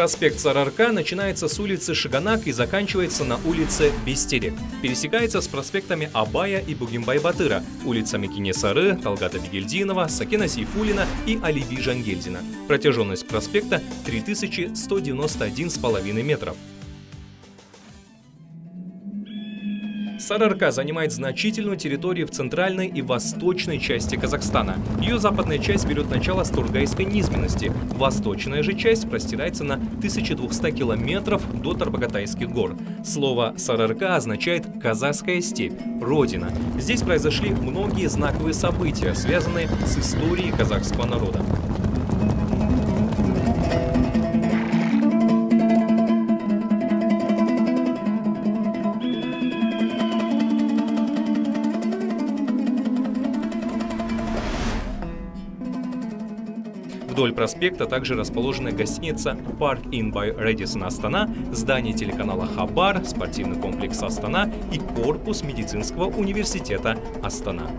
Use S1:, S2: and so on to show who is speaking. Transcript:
S1: Проспект Сарыарка начинается с улицы Шиганак и заканчивается на улице Бестерек. Пересекается с проспектами Абая и Бугимбай-Батыра, улицами Кенесары, Талгата Бигельдинова, Сакена Сейфуллина и Алиби Жангельдина. Протяженность проспекта 3191,5 метров. Сарыарка занимает значительную территорию в центральной и восточной части Казахстана. Ее западная часть берет начало с Тургайской низменности. Восточная же часть простирается на 1200 километров до Тарбагатайских гор. Слово «Сарыарка» означает «казахская степь», «родина». Здесь произошли многие знаковые события, связанные с историей казахского народа. Вдоль проспекта также расположена гостиница Park Inn by Radisson Астана, здание телеканала Хабар, спортивный комплекс Астана и корпус медицинского университета Астана.